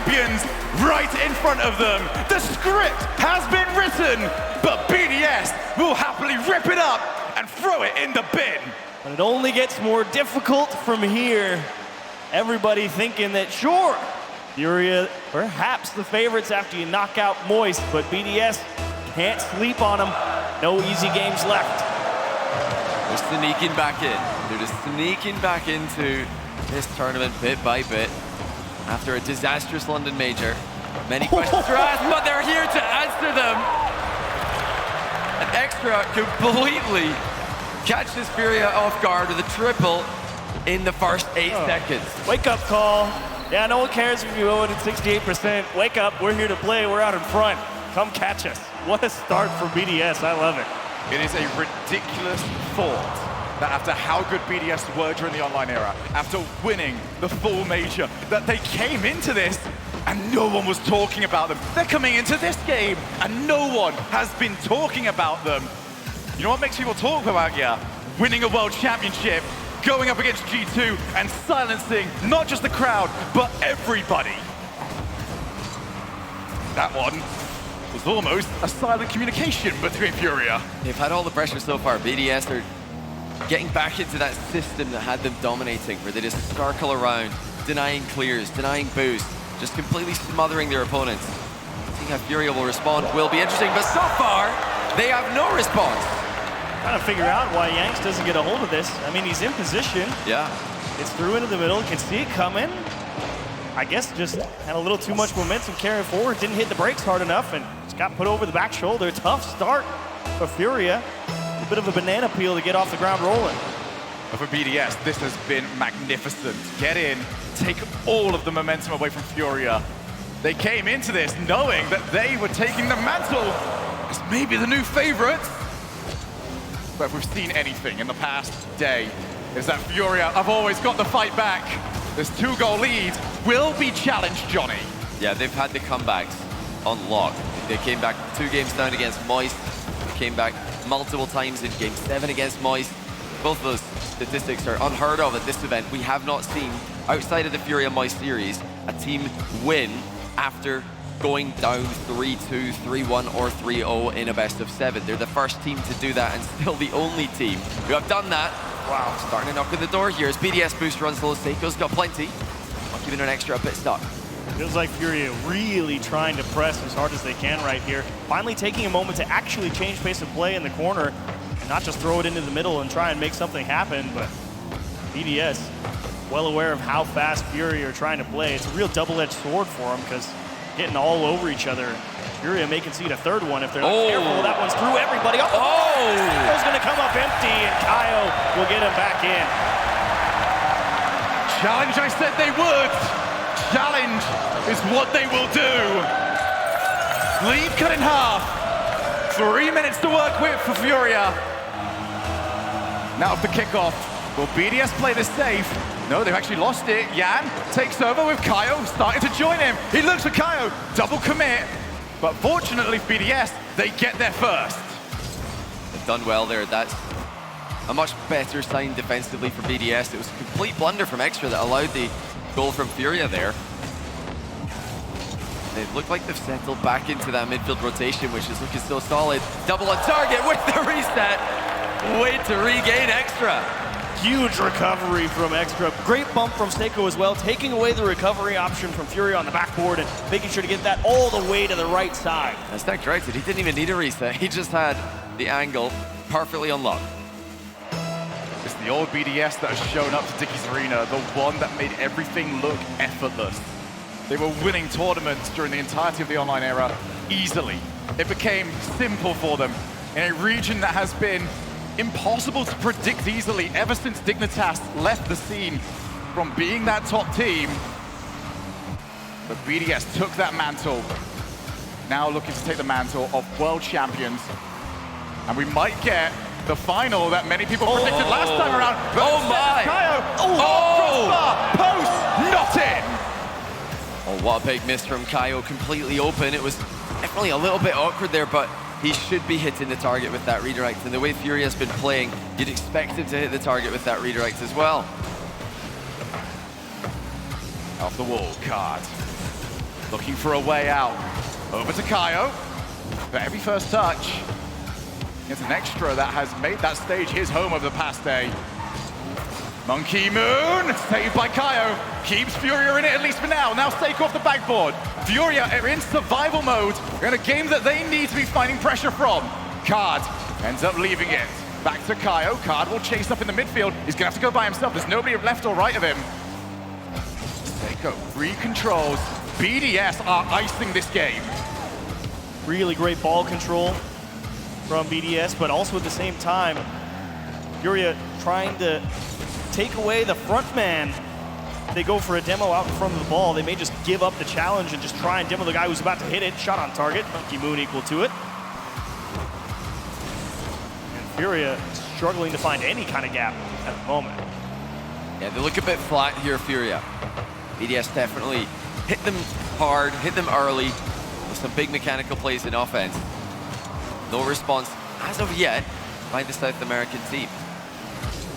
champions right in front of them. The script has been written, but BDS will happily rip it up and throw it in the bin. But it only gets more difficult from here. Everybody thinking that, sure, Furia perhaps the favorites after you knock out Moist, but BDS can't sleep on them. No easy games left. They're sneaking back in. They're just sneaking back into this tournament bit by bit after a disastrous London major. Many questions are asked, but they're here to answer them. And Extra completely catches Furia off guard with a triple in the first 8 seconds. Wake up call. Yeah, no one cares if you owe it at 68%. Wake up, we're here to play, we're out in front. Come catch us. What a start for BDS, I love it. It is a ridiculous thought that after how good BDS were during the online era, after winning the full major, that they came into this and no one was talking about them. They're coming into this game and no one has been talking about them. You know what makes people talk about you? Winning a World Championship, going up against G2 and silencing not just the crowd, but everybody. That one was almost a silent communication between Furia. They've had all the pressure so far. BDS are getting back into that system that had them dominating, where they just circle around, denying clears, denying boosts, just completely smothering their opponents. Seeing how Furia will respond will be interesting, but so far, they have no response. Trying to figure out why Yanks doesn't get a hold of this. I mean, he's in position. Yeah. It's through into the middle, can see it coming. I guess just had a little too much momentum carrying forward, didn't hit the brakes hard enough, and just got put over the back shoulder. Tough start for Furia. A bit of a banana peel to get off the ground rolling. But for BDS, this has been magnificent. Get in, take all of the momentum away from Furia. They came into this knowing that they were taking the mantle as maybe the new favorites. But if we've seen anything in the past day, is that Furia have always got the fight back. This 2-goal lead will be challenged, Johnny. Yeah, they've had the comebacks on lock. They came back 2 games down against Moist. They came back multiple times in Game 7 against Moist. Both of those statistics are unheard of at this event. We have not seen, outside of the Furia Moist series, a team win after going down 3-2, 3-1, or 3-0 in a best of 7. They're the first team to do that and still the only team who have done that. Wow, starting to knock on the door here as BDS boost runs low. Seiko's got plenty. Not giving an extra a bit stuck. Feels like Furia really trying to press as hard as they can right here. Finally taking a moment to actually change pace of play in the corner and not just throw it into the middle and try and make something happen, but BDS well aware of how fast Furia are trying to play. It's a real double-edged sword for them because getting all over each other. Furia may concede a third one if they're not careful. That one's through everybody. It's going to come up empty, and Kaio will get him back in. Challenge, I said they would. Challenge is what they will do. Lead cut in half. 3 minutes to work with for Furia. Now of the kickoff. Will BDS play this safe? No, they've actually lost it. Yan takes over with Kaio, starting to join him. He looks for Kaio, double commit. But fortunately for BDS, they get there first. They've done well there. That's a much better sign defensively for BDS. It was a complete blunder from Extra that allowed the goal from Furia there. They look like they've settled back into that midfield rotation, which is looking so solid. Double on target with the reset. Way to regain Extra. Huge recovery from Extra. Great bump from Seiko as well, taking away the recovery option from Furia on the backboard and making sure to get that all the way to the right side. That's not corrected. He didn't even need a reset. He just had the angle perfectly unlocked. It's the old BDS that has shown up to Dickies Arena, the one that made everything look effortless. They were winning tournaments during the entirety of the online era easily. It became simple for them in a region that has been impossible to predict easily ever since Dignitas left the scene from being that top team. But BDS took that mantle, now looking to take the mantle of world champions. And we might get the final that many people predicted last time around. Oh my! Kaio, crossbar, post, not in! Oh, what a big miss from Kaio, completely open. It was definitely a little bit awkward there, but he should be hitting the target with that redirect. And the way Furia's been playing, you'd expect him to hit the target with that redirect as well. Off the wall, card. looking for a way out. Over to Kaio. Very first touch. It's an extra that has made that stage his home over the past day. Monkey Moon, saved by Kaio. Keeps Furia in it, at least for now. Now Seiko off the backboard. Furia are in survival mode in a game that they need to be finding pressure from. Card ends up leaving it. Back to Kaio. Card will chase up in the midfield. He's gonna have to go by himself. There's nobody left or right of him. Seiko recontrols. BDS are icing this game. Really great ball control from BDS, but also at the same time, Furia trying to take away the front man. They go for a demo out in front of the ball. They may just give up the challenge and just try and demo the guy who's about to hit it. Shot on target. Monkey Moon equal to it. And Furia struggling to find any kind of gap at the moment. Yeah, they look a bit flat here, Furia. BDS definitely hit them hard, hit them early, with some big mechanical plays in offense. No response, as of yet, by the South American team.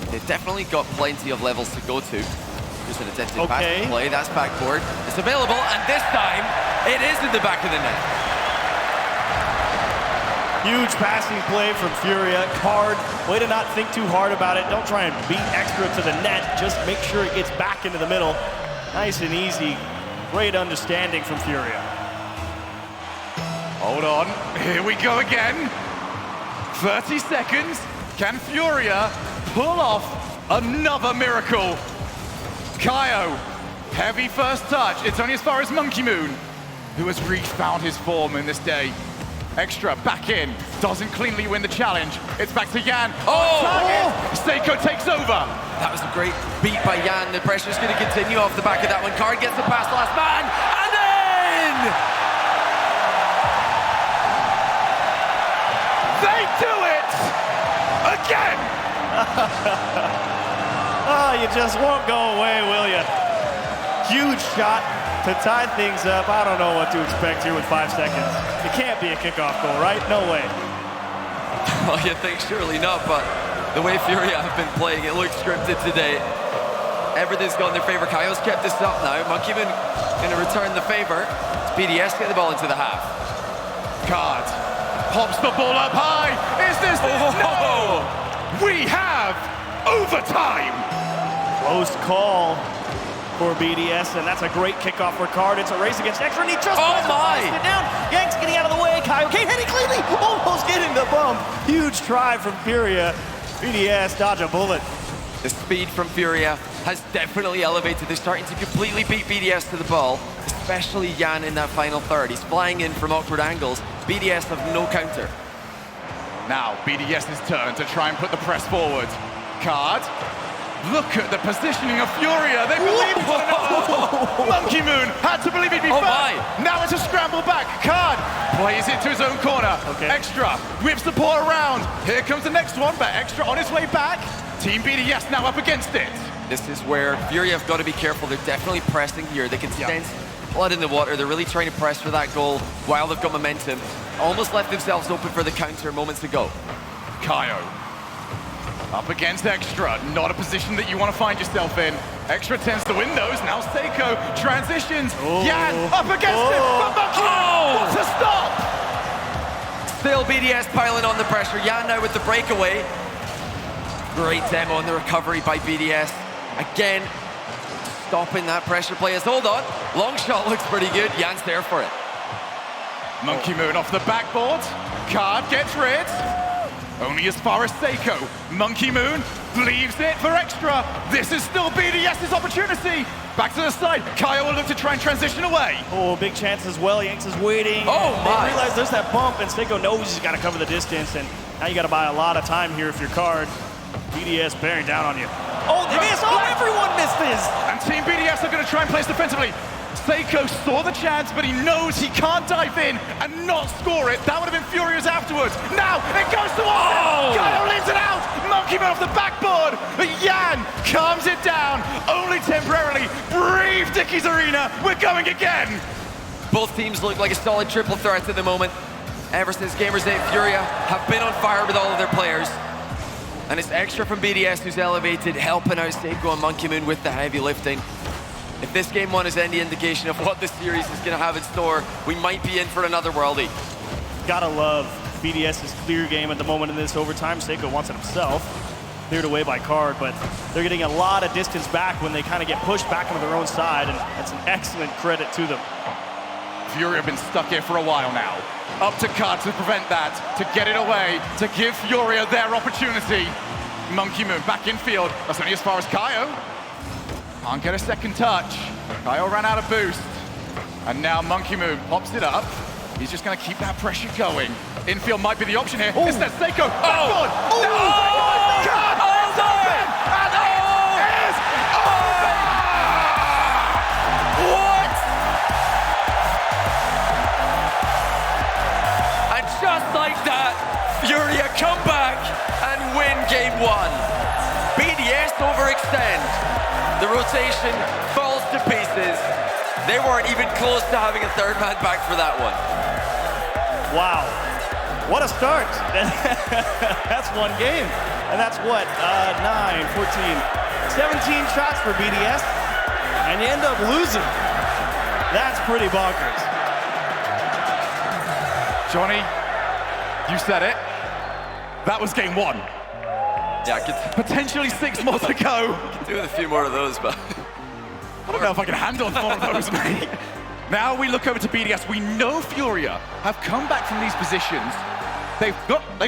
They've definitely got plenty of levels to go to. There's an attempted pass play, that's backboard. It's available, and this time, it is in the back of the net. Huge passing play from Furia. Card, way to not think too hard about it. Don't try and beat extra to the net. Just make sure it gets back into the middle. Nice and easy. Great understanding from Furia. Hold on, here we go again. 30 seconds. Can Furia pull off another miracle? Kaio, heavy first touch. It's only as far as Monkey Moon, who has refound his form in this day. Extra, back in, doesn't cleanly win the challenge. It's back to Yan. Seiko takes over. That was a great beat by Yan. The pressure's going to continue off the back of that one. Card gets the pass, last man, and in! They do it! Again! Oh, you just won't go away, will you? Huge shot to tie things up. I don't know what to expect here with 5 seconds. It can't be a kickoff goal, right? No way. Well, you think surely not, but the way Furia have been playing, it looks scripted today. Everything's gone in their favor. Kaio's kept this up now. Monkey Moon going to return the favor. It's BDS get the ball into the half. Card pops the ball up high. Is this No! We have overtime! Close call for BDS, and that's a great kickoff for Card. It's a race against extra, and he just it down. Yank's getting out of the way. Kaio can't hit it cleanly, almost getting the bump. Huge try from Furia. BDS dodge a bullet. The speed from Furia has definitely elevated. They're starting to completely beat BDS to the ball, especially Yan in that final third. He's flying in from awkward angles. BDS have no counter. Now, BDS's turn to try and put the press forward. Card. Look at the positioning of Furia. They believe in one another. Monkey Moon had to believe he'd be first. Now it's a scramble back. Card plays it to his own corner. Extra whips the ball around. Here comes the next one, but Extra on his way back. Team BDS now up against it. This is where Furia have got to be careful. They're definitely pressing here. They can sense blood in the water. They're really trying to press for that goal while they've got momentum. Almost left themselves open for the counter moments ago. Kaio up against Extra. Not a position that you want to find yourself in. Extra tends to win those. Now Seiko transitions. Yan up against him. But Monkey wants to stop. Still BDS piling on the pressure. Yan now with the breakaway. Great demo on the recovery by BDS. Again, stopping that pressure players. Hold on. Long shot looks pretty good. Yan's there for it. Monkey Moon off the backboard. Card gets rid. Only as far as Seiko. Monkey Moon leaves it for Extra. This is still BDS's opportunity. Back to the side. Kaio will look to try and transition away. Oh, big chance as well. Yanks is waiting. Oh, my. They realize there's that bump, and Seiko knows he's got to cover the distance, and now you got to buy a lot of time here if you're Card. BDS bearing down on you. Oh, they missed. Oh, everyone missed this. And Team BDS are going to try and place defensively. Seiko saw the chance, but he knows he can't dive in and not score it. That would have been furious afterwards. Now it goes to Austin. Kaio leaves it out. Monkey Man off the backboard. Yan calms it down, only temporarily. Breathe, Dickies Arena. We're going again. Both teams look like a solid triple threat at the moment. Ever since Gamers 8, Furia have been on fire with all of their players. And it's Extra from BDS who's elevated, helping out Seiko and Monkey Moon with the heavy lifting. If this game one is any indication of what this series is going to have in store, we might be in for another Worldie. Gotta love BDS's clear game at the moment in this overtime. Seiko wants it himself. Cleared away by Card, but they're getting a lot of distance back when they kind of get pushed back onto their own side, and that's an excellent credit to them. Furia have been stuck here for a while now. Up to Card to prevent that, to get it away, to give Furia their opportunity. Monkey Moon back in field. That's only as far as Kaio. Can't get a second touch. Kaio ran out of boost. And now Monkey Moon pops it up. He's just going to keep that pressure going. Infield might be the option here. Instead, Seiko. Backboard. Card is open. And it is over. What? And just like that, Furia come back and win game one. BDS overextend. The rotation falls to pieces. They weren't even close to having a third man back for that one. Wow, what a start. That's one game. And that's what, 9, 14, 17 shots for BDS, and you end up losing. That's pretty bonkers. Johnny, you said it. That was game one. Yeah, I could Potentially 6 more to go. do with a few more of those, but I don't know if I can handle more of those, mate. Now we look over to BDS. We know Furia have come back from these positions. They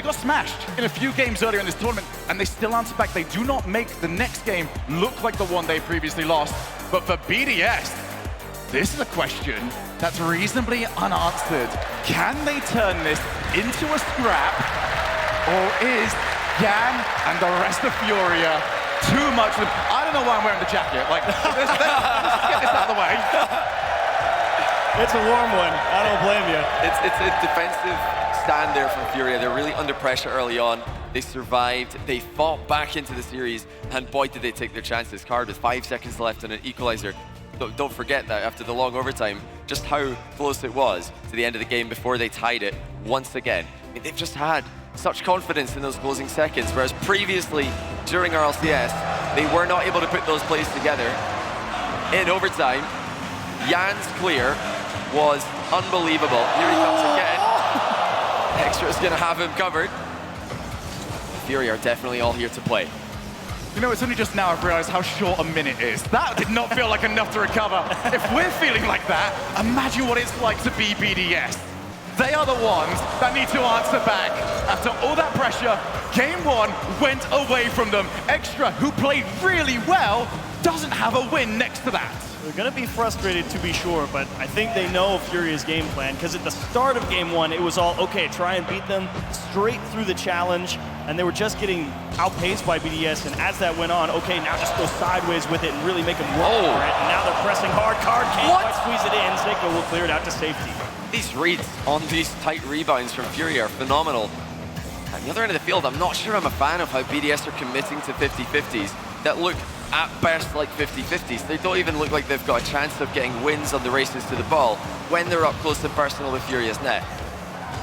got smashed in a few games earlier in this tournament, and they still answer back. They do not make the next game look like the one they previously lost. But for BDS, this is a question that's reasonably unanswered. Can they turn this into a scrap, or is Yan and the rest of Furia too much? I don't know why I'm wearing the jacket. Like, let's get this out of the way. It's a warm one. I don't blame you. it's a defensive stand there from Furia. They're really under pressure early on. They survived. They fought back into the series, and boy, did they take their chances. Card with 5 seconds left and an equalizer. Don't forget that after the long overtime, just how close it was to the end of the game before they tied it once again. I mean, they've just had such confidence in those closing seconds, whereas previously during RLCS, they were not able to put those plays together. In overtime, Yan's clear was unbelievable. Here he comes again. Extra is going to have him covered. Furia are definitely all here to play. You know, it's only just now I've realized how short a minute is. That did not feel like enough to recover. If we're feeling like that, imagine what it's like to be BDS. They are the ones that need to answer back. After all that pressure, game one went away from them. Extra, who played really well, doesn't have a win next to that. They're going to be frustrated, to be sure, but I think they know Furia's game plan, because at the start of game one, it was all, okay, try and beat them straight through the challenge, and they were just getting outpaced by BDS, and as that went on, okay, now just go sideways with it and really make them work for it, and now they're pressing hard. Card can't quite squeeze it in. Seiko will clear it out to safety. These reads on these tight rebounds from Furia are phenomenal. At the other end of the field, I'm not sure I'm a fan of how BDS are committing to 50-50s that look at best like 50-50s. They don't even look like they've got a chance of getting wins on the races to the ball when they're up close and personal with Furia's net.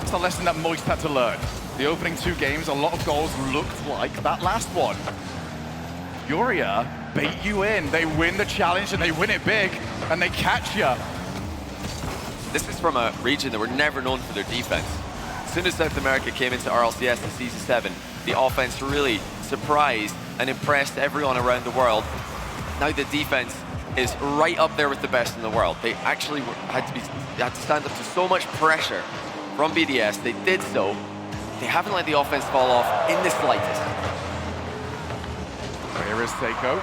It's a lesson that Moist had to learn. The opening 2 games, a lot of goals looked like that last one. Furia bait you in. They win the challenge and they win it big, and they catch you. This is from a region that were never known for their defense. As soon as South America came into RLCS in Season 7, the offense really surprised and impressed everyone around the world. Now the defense is right up there with the best in the world. They actually had to stand up to so much pressure from BDS. They did so. They haven't let the offense fall off in the slightest. Here is Seiko.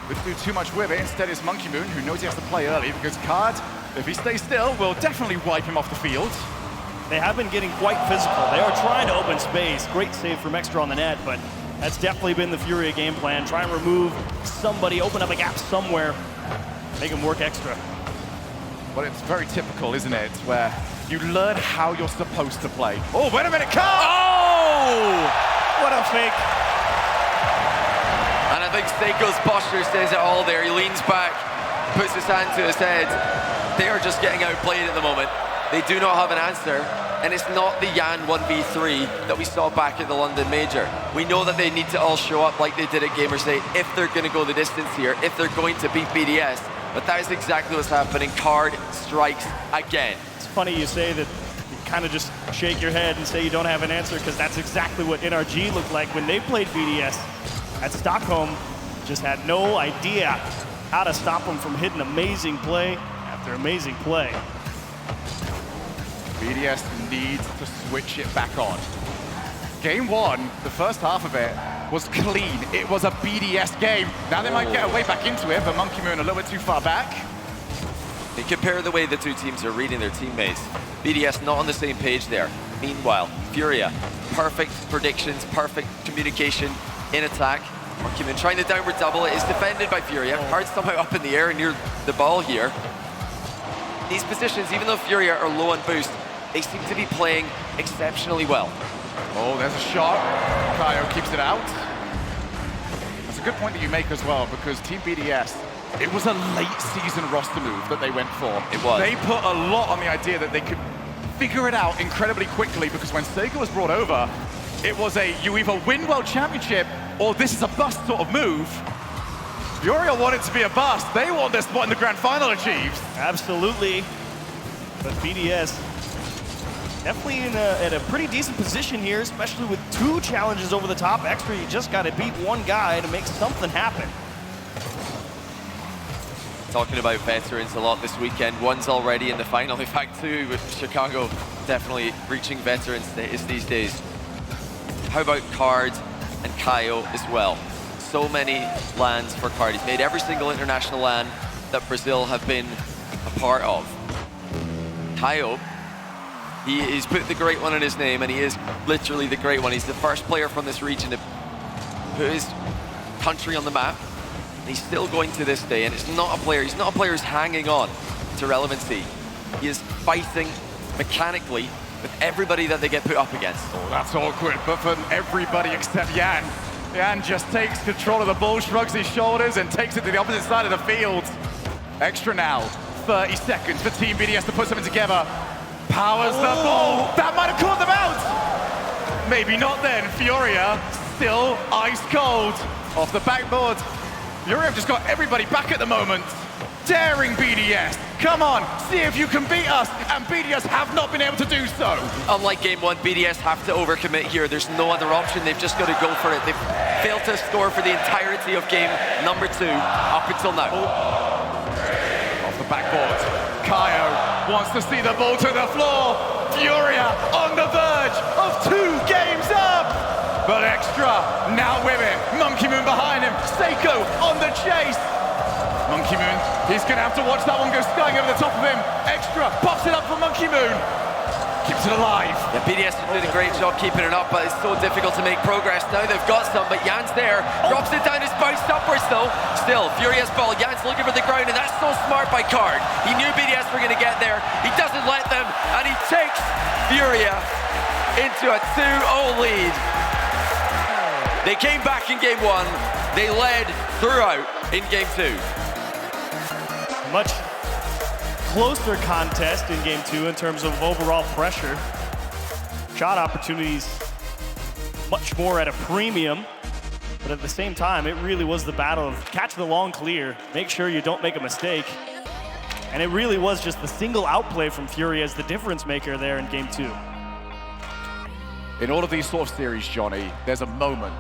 Didn't do too much with it. Instead, it's Monkey Moon, who knows he has to play early, because Card, if he stays still, will definitely wipe him off the field. They have been getting quite physical. They are trying to open space. Great save from Extra on the net, but that's definitely been the Furia game plan. Try and remove somebody, open up a gap somewhere, make them work extra. Well, it's very typical, isn't it, where you learn how you're supposed to play. Oh, wait a minute, Card! Oh! What a fake. And I think Seiko's posture says it all there. He leans back, puts his hand to his head. They are just getting outplayed at the moment. They do not have an answer, and it's not the Yan 1v3 that we saw back at the London Major. We know that they need to all show up like they did at Gamers 8 if they're going to go the distance here, if they're going to beat BDS. but that is exactly what's happening. Card strikes again. It's funny you say that, you kind of just shake your head and say you don't have an answer, because that's exactly what NRG looked like when they played BDS at Stockholm. Just had no idea how to stop them from hitting amazing play after amazing play. BDS needs to switch it back on. Game one, the first half of it was clean. It was a BDS game. Now they might get a way back into it, but Monkey Moon a little bit too far back. They compare the way the two teams are reading their teammates. BDS not on the same page there. Meanwhile, Furia, perfect predictions, perfect communication in attack. Monkey Moon trying the downward double. It is defended by Furia. Card somehow up in the air near the ball here. These positions, even though Furia are low on boost, they seem to be playing exceptionally well. Oh, there's a shot. Kaio keeps it out. That's a good point that you make as well, because Team BDS, it was a late season roster move that they went for. It was. They put a lot on the idea that they could figure it out incredibly quickly, because when Sega was brought over, it was a, you either win World Championship or this is a bust sort of move. Furia wanted to be a bust. They want their spot in the grand final achieved. Absolutely. But BDS definitely at a pretty decent position here, especially with 2 challenges over the top. Extra, you just got to beat one guy to make something happen. Talking about veterans a lot this weekend. One's already in the final. In fact, 2 with Chicago definitely reaching veteran status these days. How about Card and Kaio as well? So many lands for Card. He's made every single international land that Brazil have been a part of. Kaio, he's put the Great One in his name, and he is literally the Great One. He's the first player from this region to put his country on the map. And he's still going to this day, and it's not a player. He's not a player who's hanging on to relevancy. He is fighting mechanically with everybody that they get put up against. Oh, that's awkward, but for everybody except Yan. Yan just takes control of the ball, shrugs his shoulders, and takes it to the opposite side of the field. Extra now, 30 seconds for Team BDS to put something together. Powers the ball. That might have caught them out. Maybe not then. Furia still ice cold. Off the backboard. Furia have just got everybody back at the moment. Daring BDS. Come on, see if you can beat us. And BDS have not been able to do so. Unlike game 1, BDS have to overcommit here. There's no other option. They've just got to go for it. They've failed to score for the entirety of game number 2 up until now. Off the backboard. Kaio wants to see the ball to the floor. Furia on the verge of 2 games up. But Extra now with it. Monkey Moon behind him. Seiko on the chase. Monkey Moon, he's gonna have to watch that one go skying over the top of him. Extra pops it up for Monkey Moon. Keeps it alive. The BDS are doing a great job keeping it up, but it's so difficult to make progress. Now they've got some, but Jan's there. Drops it down, it's bounced upwards though. Still, Furia's ball. Jan's looking for the ground, and that's so smart by Card. He knew BDS were gonna get there. He doesn't let them, and he takes Furia into a 2-0 lead. They came back in game 1. They led throughout in game 2. Much closer contest in game 2 in terms of overall pressure. Shot opportunities much more at a premium, but at the same time, it really was the battle of catch the long clear, make sure you don't make a mistake. And it really was just the single outplay from Furia as the difference maker there in game 2. In all of these sort of series, Johnny, there's a moment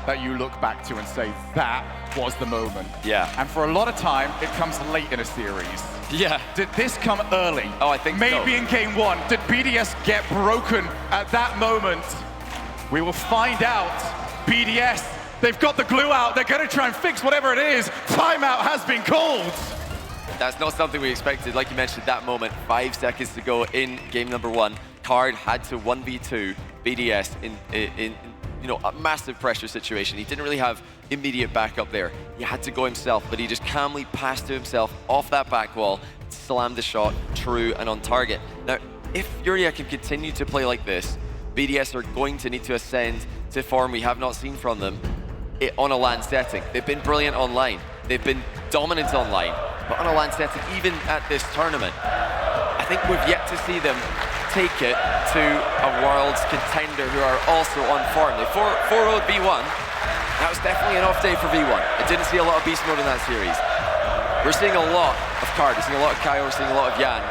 that you look back to and say, that was the moment. Yeah. And for a lot of time, it comes late in a series. Yeah. Did this come early? Oh, I think Maybe so. in game 1. Did BDS get broken at that moment? We will find out. BDS, they've got the glue out. They're going to try and fix whatever it is. Timeout has been called. That's not something we expected. Like you mentioned, that moment, 5 seconds to go in game number 1. Card had to 1v2 BDS in you know, a massive pressure situation. He didn't really have immediate backup there. He had to go himself, but he just calmly passed to himself off that back wall, slammed the shot, true and on target. Now, if Furia can continue to play like this, BDS are going to need to ascend to form we have not seen from them on a LAN setting. They've been brilliant online. They've been dominant online, but on a LAN setting, even at this tournament, I think we've yet to see them take it to a Worlds contender who are also on form. They 4-0'd B1. That was definitely an off day for V1. I didn't see a lot of beast mode in that series. We're seeing a lot of Card, we're seeing a lot of Kaio, we're seeing a lot of Yan.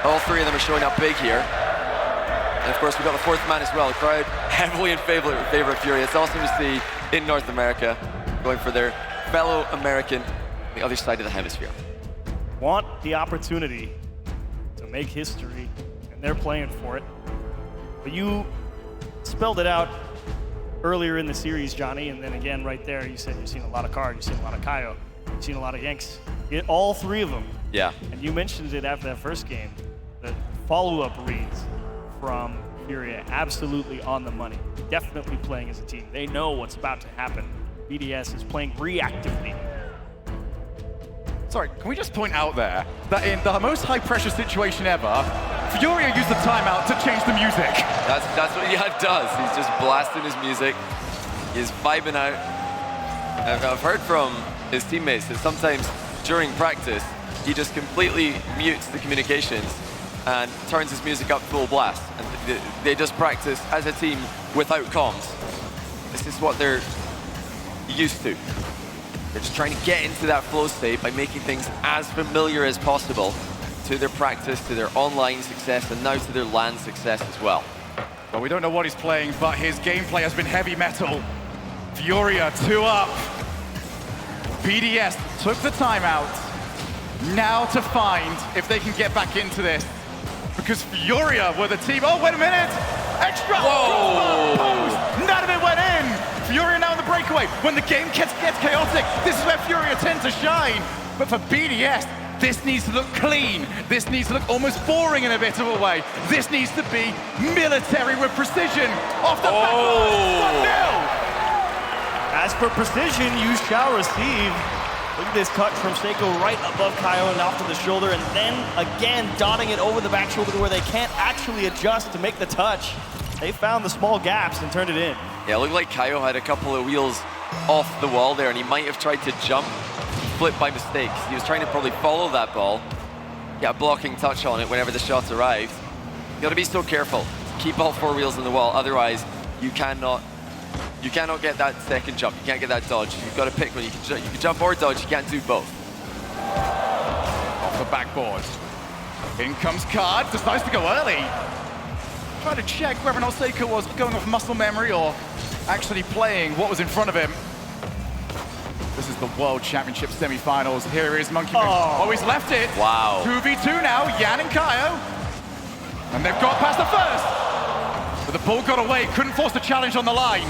All three of them are showing up big here. And of course, we've got the fourth man as well. The crowd heavily in favor of Furia. It's awesome to see in North America going for their fellow American on the other side of the hemisphere. Want the opportunity to make history, and they're playing for it. But you spelled it out earlier in the series, Johnny, and then again right there, you said you've seen a lot of Card, you've seen a lot of Kaio, you've seen a lot of Yanks. All three of them. Yeah. And you mentioned it after that first game. The follow-up reads from Furia, absolutely on the money. Definitely playing as a team. They know what's about to happen. BDS is playing reactively. Sorry, can we just point out there that in the most high-pressure situation ever, Furia used the timeout to change the music. That's what Yan does. He's just blasting his music. He's vibing out. I've heard from his teammates that sometimes during practice, he just completely mutes the communications and turns his music up full blast. And they just practice as a team without comms. This is what they're used to. They're just trying to get into that flow state by making things as familiar as possible to their practice, to their online success, and now to their LAN success as well. Well, we don't know what he's playing, but his gameplay has been heavy metal. Furia 2 up. BDS took the timeout. Now to find if they can get back into this. Because Furia were the team. Oh, wait a minute! Extra! Whoa! None of it went in! Furia now in the breakaway. When the game gets chaotic, this is where Furia tend to shine. But for BDS, this needs to look clean. This needs to look almost boring in a bit of a way. This needs to be military with precision. Off the back line, 1-0! As for precision, you shall receive. Look at this cut from Seiko right above Kaio and off to the shoulder, and then again dotting it over the back shoulder to where they can't actually adjust to make the touch. They found the small gaps and turned it in. Yeah, it looked like Kaio had a couple of wheels off the wall there, and he might have tried to jump, flip by mistake. He was trying to probably follow that ball, get a blocking touch on it whenever the shot arrived. You gotta be so careful. Keep all four wheels on the wall, otherwise you cannot get that second jump. You can't get that dodge. You've got to pick one. You can jump or dodge. You can't do both. Off the backboard. In comes Card. Decides to go early. Trying to check whether or not Seiko was going off muscle memory or actually playing what was in front of him. This is the World Championship semi-finals. Here is Monkey Moon. Oh, he's left it. Wow. 2v2 now, Yan and Kaio. And they've got past the first. But the ball got away. Couldn't force the challenge on the line.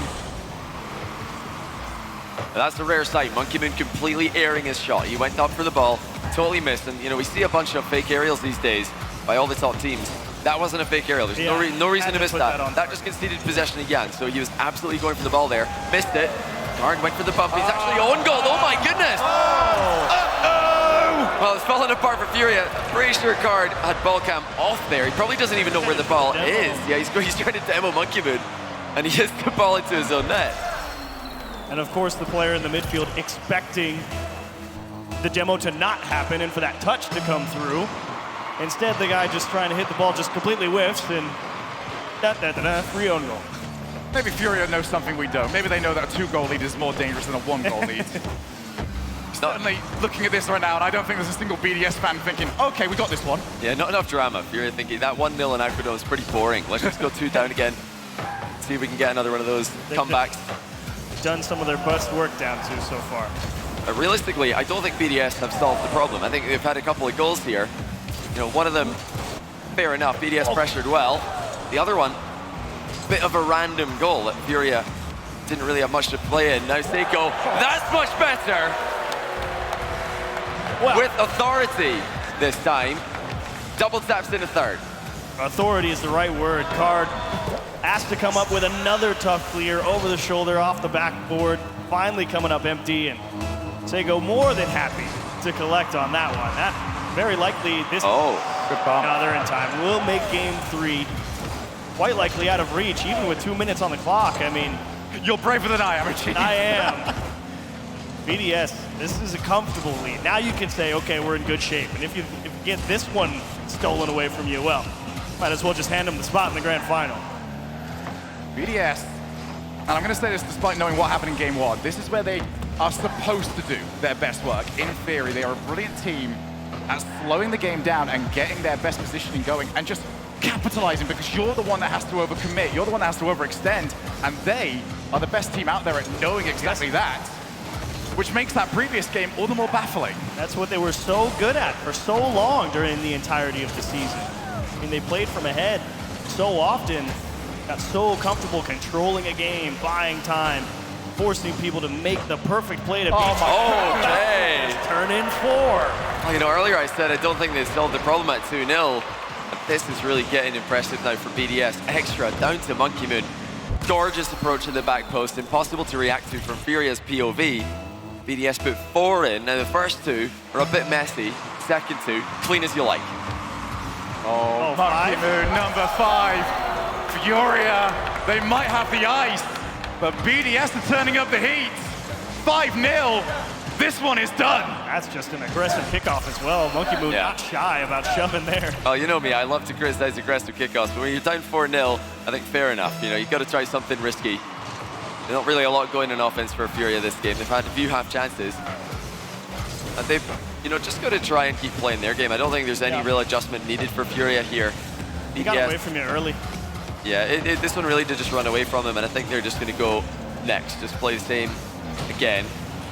That's a rare sight. Monkey Moon completely airing his shot. He went up for the ball, totally missed. And, you know, we see a bunch of fake aerials these days by all the top teams. That wasn't a fake aerial. There's no reason to miss that. That just conceded possession again. So he was absolutely going for the ball there. Missed it. Card went for the bump. He's actually on goal. Oh, my goodness. Well, it's falling apart for Furia. Pretty sure Card had ball cam off there. He probably doesn't even know where the ball is. Yeah, he's trying to demo Monkey Moon. And he hits the ball into his own net. And of course, the player in the midfield expecting the demo to not happen and for that touch to come through. Instead, the guy just trying to hit the ball just completely whiffs and free own goal. Maybe Furia knows something we don't. Maybe they know that a 2-goal lead is more dangerous than a 1-goal lead. Certainly looking at this right now, and I don't think there's a single BDS fan thinking, okay, we got this one. Yeah, not enough drama. Furia thinking that 1-0 in Aquadome is pretty boring. Let's just go 2 down again. See if we can get another one of those comebacks. Done some of their best work down to so far. Realistically, I don't think BDS have solved the problem. I think they've had a couple of goals here. You know, one of them, fair enough, BDS pressured well. The other one, bit of a random goal that Furia didn't really have much to play in. Now Seiko, that's much better. Well, with authority this time. Double taps in a third. Authority is the right word. Card asked to come up with another tough clear over the shoulder off the backboard. Finally coming up empty, and Seiko more than happy to collect on that one. That very likely this good bump. Another in time will make game 3 quite likely out of reach, even with 2 minutes on the clock. I mean, you're braver than I am, Chief. I am. BDS, this is a comfortable lead. Now you can say, okay, we're in good shape. And if you get this one stolen away from you, well, might as well just hand them the spot in the grand final. BDS, and I'm going to say this despite knowing what happened in game 1, this is where they are supposed to do their best work. In theory, they are a brilliant team at slowing the game down and getting their best positioning going and just capitalizing, because you're the one that has to overcommit, you're the one that has to overextend, and they are the best team out there at knowing exactly that, which makes that previous game all the more baffling. That's what they were so good at for so long during the entirety of the season. I mean, they played from ahead so often, got so comfortable controlling a game, buying time, forcing people to make the perfect play to beat. Okay. Turn in 4. Well, you know, earlier I said I don't think they solved the problem at 2-0. This is really getting impressive now for BDS. Extra down to Monkey Moon. Gorgeous approach in the back post, impossible to react to from Furia's POV. BDS put 4 in. Now the first 2 are a bit messy. Second 2, clean as you like. Oh, Monkey Moon, number 5. Furia, they might have the ice, but BDS are turning up the heat. 5-0. This one is done. That's just an aggressive kickoff as well. Monkey Moon not shy about shoving there. Oh, you know me, I love to criticize aggressive kickoffs, but when you're down 4-0, I think fair enough. You know, you've got to try something risky. There's not really a lot going in offense for Furia this game. They've had a few half chances. And they've, you know, just got to try and keep playing their game. I don't think there's any real adjustment needed for Furia here. He got away from you early. Yeah, this one really did just run away from him, and I think they're just going to go next. Just play the same again.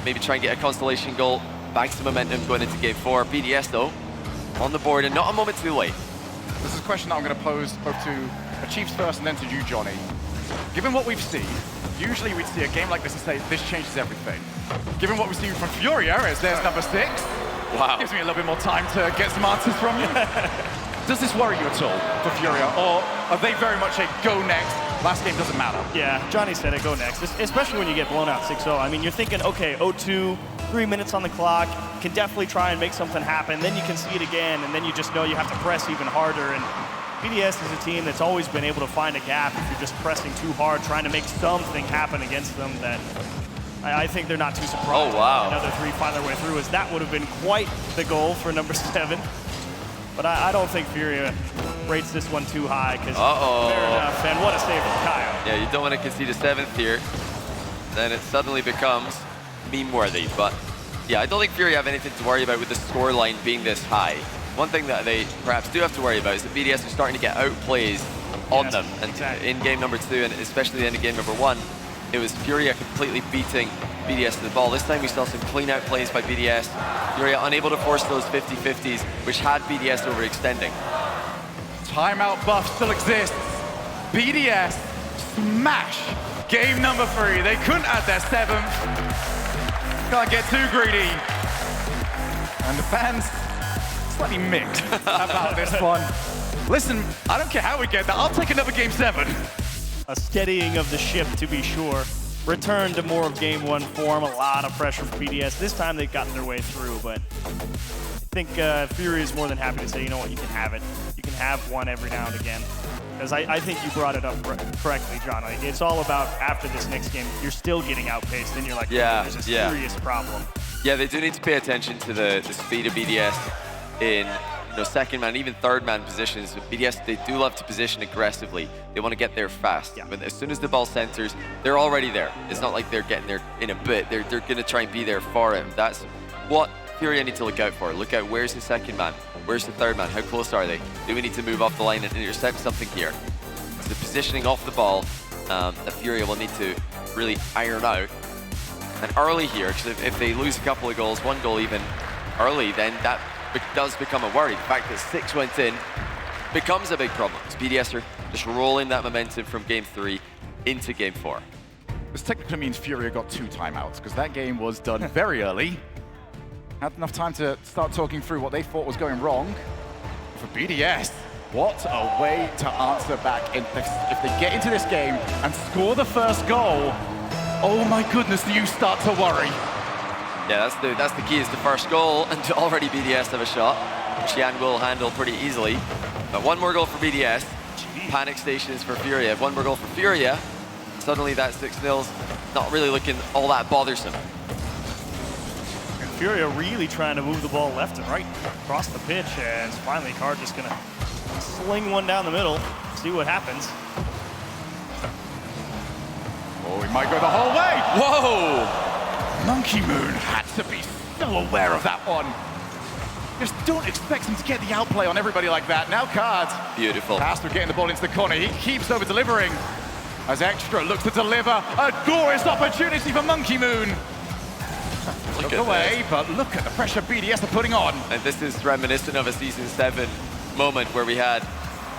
Maybe try and get a constellation goal, back to momentum going into game 4. BDS, though, on the board, and not a moment too late. This is a question that I'm going to pose both to Chiefs first and then to you, Johnny. Given what we've seen, usually we'd see a game like this and say, this changes everything. Given what we've seen from Furia, as there's number 6, wow, gives me a little bit more time to get some answers from you. Does this worry you at all for Furia, or are they very much a go next, last game doesn't matter? Yeah, Johnny said it, go next, especially when you get blown out 6-0. I mean, you're thinking, okay, 0-2, 3 minutes on the clock, can definitely try and make something happen, then you can see it again, and then you just know you have to press even harder. And BDS is a team that's always been able to find a gap if you're just pressing too hard, trying to make something happen against them. That I think they're not too surprised. Oh, wow. Another 3 find their way through, as that would have been quite the goal for number 7. But I don't think Furia rates this one too high, because fair enough, and what a save from Kyle. Yeah, you don't want to concede a 7th here. Then it suddenly becomes meme-worthy. But yeah, I don't think Furia have anything to worry about with the scoreline being this high. One thing that they perhaps do have to worry about is that BDS are starting to get outplays on them. And in game number 2, and especially the end of game number 1, it was Furia completely beating BDS to the ball. This time we saw some clean out plays by BDS. Furia unable to force those 50-50s, which had BDS overextending. Timeout buff still exists. BDS smash game number 3. They couldn't add their 7th. Can't get too greedy. And the fans slightly mixed about this one. Listen, I don't care how we get that. I'll take another game 7. A steadying of the ship, to be sure. Return to more of game 1 form. A lot of pressure for BDS. This time they've gotten their way through, but I think Furia is more than happy to say, you know what, you can have it. You can have one every now and again. Because I think you brought it up correctly, John. Like, it's all about after this next game, you're still getting outpaced, and you're like, there's a serious problem. Yeah, they do need to pay attention to the speed of BDS in second man, even third man positions. BDS, they do love to position aggressively. They want to get there fast. Yeah. But as soon as the ball centers, they're already there. It's not like they're getting there in a bit. They're going to try and be there for him. That's what Furia need to look out for. Look out, where's the second man? Where's the third man? How close are they? Do we need to move off the line and intercept something here? It's the positioning off the ball that Furia will need to really iron out. And early here, because if they lose a couple of goals, 1 goal even early, then that does become a worry. The fact that 6 went in becomes a big problem. BDS are just rolling that momentum from game 3 into game 4. This technically means Furia got 2 timeouts, because that game was done very early. Had enough time to start talking through what they thought was going wrong. For BDS, what a way to answer back. If they get into this game and score the first goal, oh my goodness, do you start to worry. Yeah, that's the key, is the first goal, and already BDS have a shot, which Jan will handle pretty easily. But 1 more goal for BDS, panic stations for Furia. 1 more goal for Furia, suddenly that 6-0's not really looking all that bothersome. And Furia really trying to move the ball left and right across the pitch, and finally Card just gonna sling one down the middle, see what happens. Oh, he might go the whole way. Whoa! Monkey Moon had to be so aware of that one. Just don't expect him to get the outplay on everybody like that. Now Cards. Beautiful. Pastor getting the ball into the corner. He keeps over-delivering as Extra looks to deliver a glorious opportunity for Monkey Moon. Look away, but look at the pressure BDS are putting on. And this is reminiscent of a Season 7 moment where we had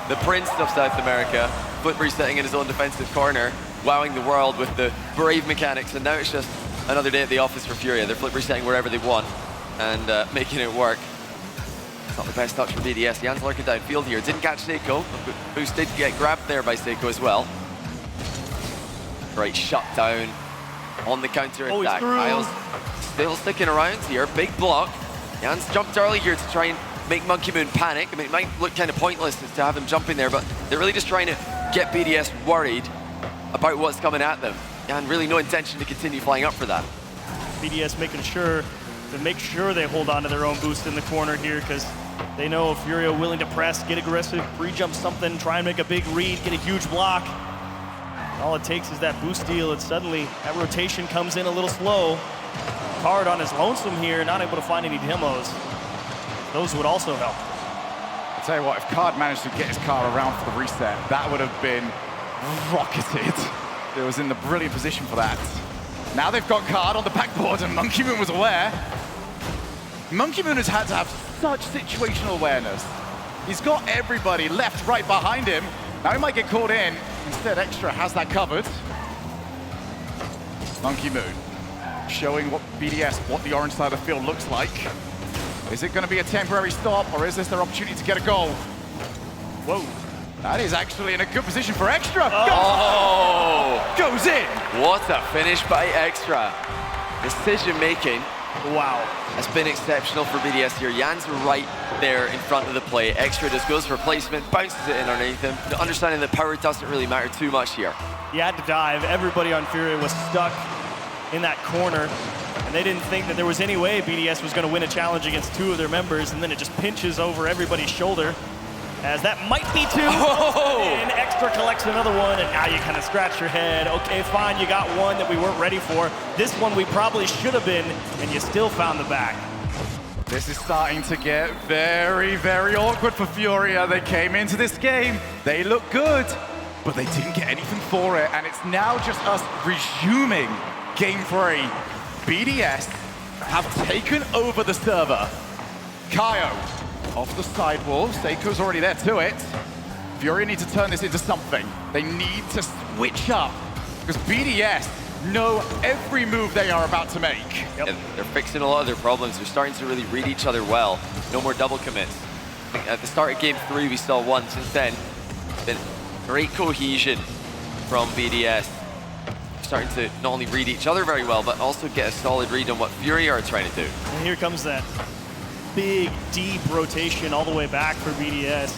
the Prince of South America, flip resetting in his own defensive corner, wowing the world with the brave mechanics, and now it's just another day at the office for Furia. They're flip resetting wherever they want and making it work. It's not the best touch for BDS. Jan's lurking downfield here. Didn't catch Seiko. Boost did get grabbed there by Seiko as well. Right, shut down on the counter attack. Kyle's still sticking around here. Big block. Jan's jumped early here to try and make Monkey Moon panic. I mean, it might look kind of pointless to have him jumping there, but they're really just trying to get BDS worried about what's coming at them. And really no intention to continue flying up for that. BDS making sure they hold on to their own boost in the corner here, because they know if Furia willing to press, get aggressive, pre-jump something, try and make a big read, get a huge block. All it takes is that boost steal, and suddenly that rotation comes in a little slow. Card on his lonesome here, not able to find any demos. Those would also help. I'll tell you what, if Card managed to get his car around for the reset, that would have been rocketed. It was in the brilliant position for that. Now they've got Card on the backboard, and Monkey Moon was aware. Monkey Moon has had to have such situational awareness. He's got everybody left, right behind him. Now he might get caught in. Instead, Extra has that covered. Monkey Moon showing what BDS, what the orange side of the field looks like. Is it going to be a temporary stop, or is this their opportunity to get a goal? Whoa. That is actually in a good position for Extra. Oh! Goes in. What a finish by Extra. Decision making. Wow. Has been exceptional for BDS here. Jan's right there in front of the play. Extra just goes for placement, bounces it in underneath him. Understanding that power doesn't really matter too much here. He had to dive. Everybody on Furia was stuck in that corner, and they didn't think that there was any way BDS was going to win a challenge against two of their members, and then it just pinches over everybody's shoulder, as that might be two. Oh! And Extra collects another one, and now you kind of scratch your head. Okay, fine, you got one that we weren't ready for. This one we probably should have been, and you still found the back. This is starting to get very, very awkward for Furia. They came into this game, they look good, but they didn't get anything for it, and it's now just us resuming Game 3. BDS have taken over the server. Kaio off the sidewall. Seiko's already there to it. Furia need to turn this into something. They need to switch up, because BDS know every move they are about to make. Yep. Yeah, they're fixing a lot of their problems. They're starting to really read each other well. No more double commits. At the start of Game 3, we saw one. Since then, it's been great cohesion from BDS. Starting to not only read each other very well, but also get a solid read on what Furia are trying to do. And here comes that big, deep rotation all the way back for BDS.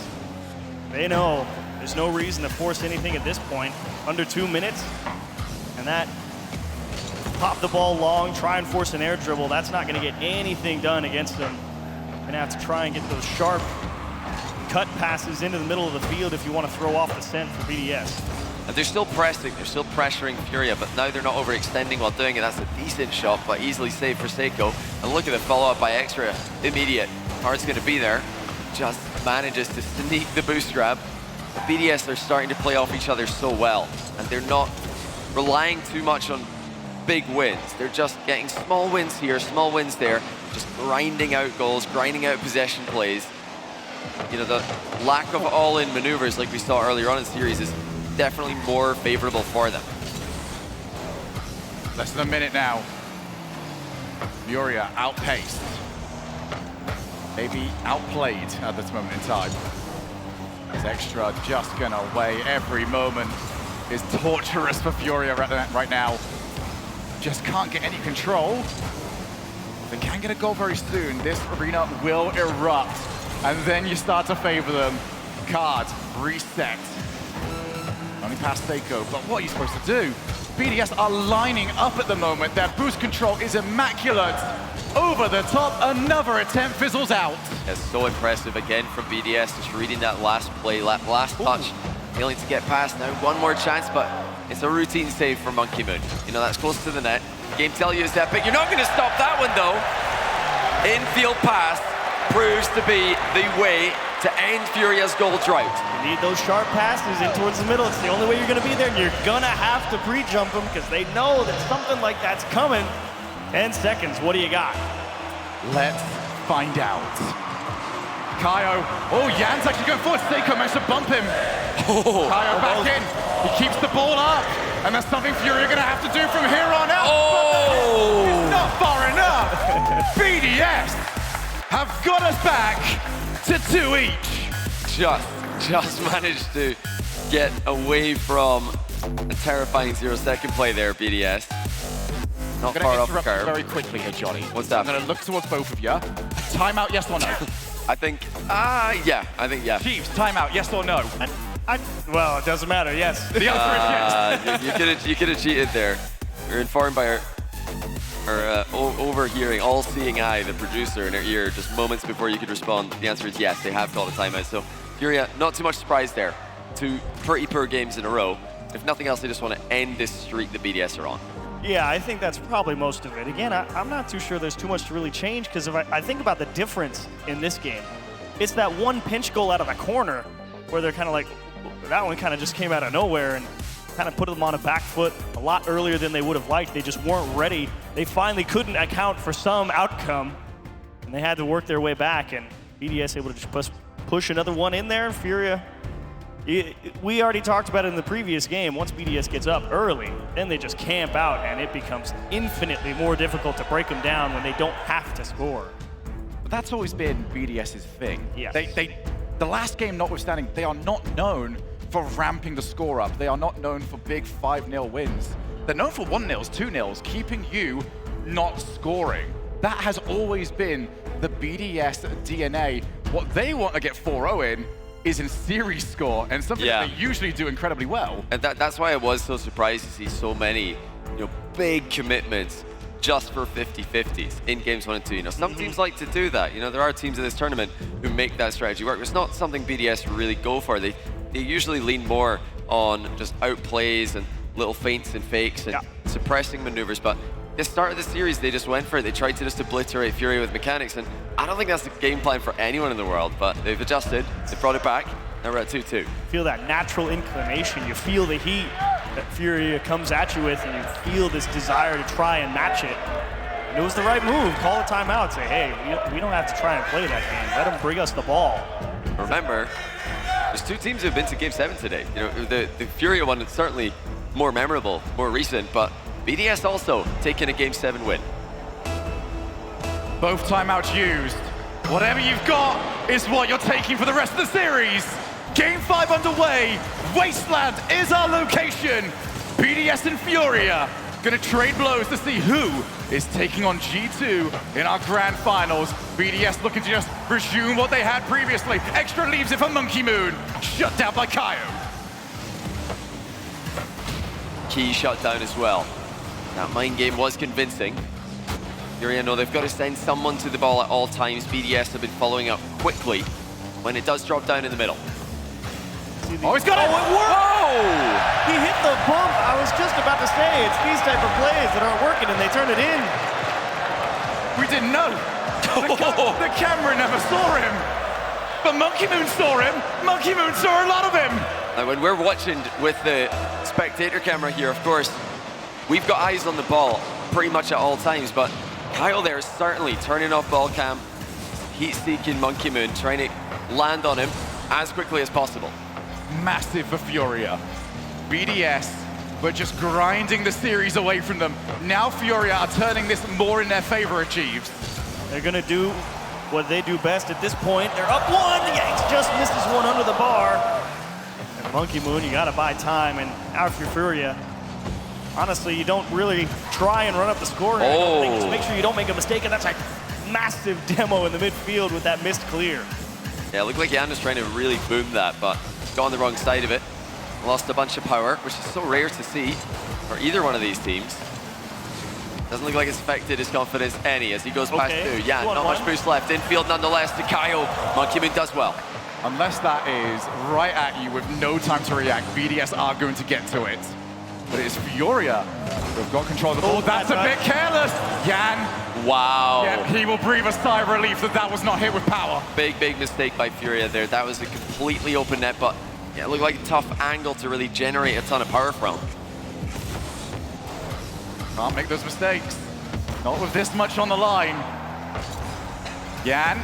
They know there's no reason to force anything at this point. Under 2 minutes, and that pop the ball long, try and force an air dribble. That's not going to get anything done against them. Going to have to try and get those sharp cut passes into the middle of the field if you want to throw off the scent for BDS. And they're still pressing, they're still pressuring Furia, but now they're not overextending while doing it. That's a decent shot, but easily saved for Seiko. And look at the follow-up by Extra. Immediate. Hard's going to be there. Just manages to sneak the boost grab. But BDS are starting to play off each other so well, and they're not relying too much on big wins. They're just getting small wins here, small wins there, just grinding out goals, grinding out possession plays. You know, the lack of all-in maneuvers like we saw earlier on in the series is definitely more favorable for them. Less than a minute now. Furia outpaced. Maybe outplayed at this moment in time. Is Extra just gonna weigh every moment is torturous for Furia right now. Just can't get any control. If they can get a goal very soon, this arena will erupt. And then you start to favor them. Card, reset. Only past Seiko, but what are you supposed to do? BDS are lining up at the moment. Their boost control is immaculate. Over the top, another attempt fizzles out. It's so impressive again from BDS, just reading that last play, that last touch, failing to get past. Now one more chance, but it's a routine save for Monkey Moon. You know, that's close to the net. Game tell you is epic. You're not going to stop that one, though. Infield pass proves to be the way to end Furia's goal drought. You need those sharp passes in towards the middle. It's the only way you're going to be there, and you're going to have to pre-jump them because they know that something like that's coming. 10 seconds, what do you got? Let's find out. Kaio, oh, Jan's actually going forward. Seiko managed to bump him. Kaio back in. He keeps the ball up. And that's something Furia are going to have to do from here on out. Oh! It's not far enough. BDS have got us back to 2 each. Just managed to get away from a terrifying 0-second play there, BDS. Not far off the curve. Very quickly here, Johnny. What's that? I'm going to look towards both of you. Timeout, yes or no? I think, yeah. Chiefs, timeout, yes or no? Well, it doesn't matter, yes. The answer is yes. You could have cheated there. You're informed by our overhearing, all-seeing eye, the producer in her ear, just moments before you could respond. The answer is yes, they have called a timeout. So Furia, not too much surprise there. 2 pretty poor games in a row. If nothing else, they just want to end this streak the BDS are on. Yeah, I think that's probably most of it. Again, I'm not too sure there's too much to really change because if I think about the difference in this game, it's that one pinch goal out of the corner where they're kind of like, that one kind of just came out of nowhere and kind of put them on a back foot a lot earlier than they would have liked. They just weren't ready. They finally couldn't account for some outcome, and they had to work their way back, and BDS able to just push another one in there. Furia, we already talked about it in the previous game. Once BDS gets up early, then they just camp out, and it becomes infinitely more difficult to break them down when they don't have to score. But that's always been BDS's thing. Yes. The last game notwithstanding, they are not known for ramping the score up. They are not known for big 5-0 wins. They're known for 1-0s, 2-0s, keeping you not scoring. That has always been the BDS DNA. What they want to get 4-0 in is in series score, and something that they usually do incredibly well. And that's why I was so surprised to see so many, big commitments just for 50-50s in games 1 and 2. Some teams like to do that. There are teams in this tournament who make that strategy work. It's not something BDS really go for. They usually lean more on just outplays and little feints and fakes and suppressing maneuvers. But at the start of the series, they just went for it. They tried to just obliterate Furia with mechanics, and I don't think that's the game plan for anyone in the world, but they've adjusted, they brought it back, now we're at 2-2. Feel that natural inclination, you feel the heat that Furia comes at you with, and you feel this desire to try and match it. And it was the right move, call a timeout, say, hey, we don't have to try and play that game, let them bring us the ball. Remember, there's 2 teams who have been to Game 7 today. The Furia one is certainly more memorable, more recent, but BDS also taking a Game 7 win. Both timeouts used. Whatever you've got is what you're taking for the rest of the series. Game 5 underway. Wasteland is our location. BDS and Furia gonna trade blows to see who is taking on G2 in our grand finals. BDS looking to just resume what they had previously. Extra leaves it for Monkey Moon. Shut down by Kaio. Key shut down as well. That mind game was convincing. Furia know they've got to send someone to the ball at all times. BDS have been following up quickly when it does drop down in the middle. Oh, he's got it! It worked! Oh! He hit the bump. I was just about to say, it's these type of plays that aren't working and they turn it in. We didn't know. The camera never saw him. But Monkey Moon saw him. Monkey Moon saw a lot of him. Now, when we're watching with the spectator camera here, of course, we've got eyes on the ball pretty much at all times, but Kyle there is certainly turning off ball cam, heat-seeking Monkey Moon, trying to land on him as quickly as possible. Massive for Furia. BDS were just grinding the series away from them. Now Furia are turning this more in their favor, Achieves. They're gonna do what they do best at this point. They're up 1, Yanks just misses one under the bar. And Monkey Moon, you gotta buy time, and now if you're Furia, honestly, you don't really try and run up the score. Just make sure you don't make a mistake, and that's a massive demo in the midfield with that missed clear. Yeah, it looked like Jan was trying to really boom that, but got on the wrong side of it. Lost a bunch of power, which is so rare to see for either one of these teams. Doesn't look like it's affected his confidence any as he goes past 2. Yeah, not much boost left. Infield nonetheless to Kyle. Monkey Moon does well. Unless that is right at you with no time to react, BDS are going to get to it. But it is Furia who've got control of the ball. That's a bit careless. Yan. Wow. Yeah, he will breathe a sigh of relief that that was not hit with power. Big mistake by Furia there. That was a completely open net, but yeah, it looked like a tough angle to really generate a ton of power from. Can't make those mistakes. Not with this much on the line. Yan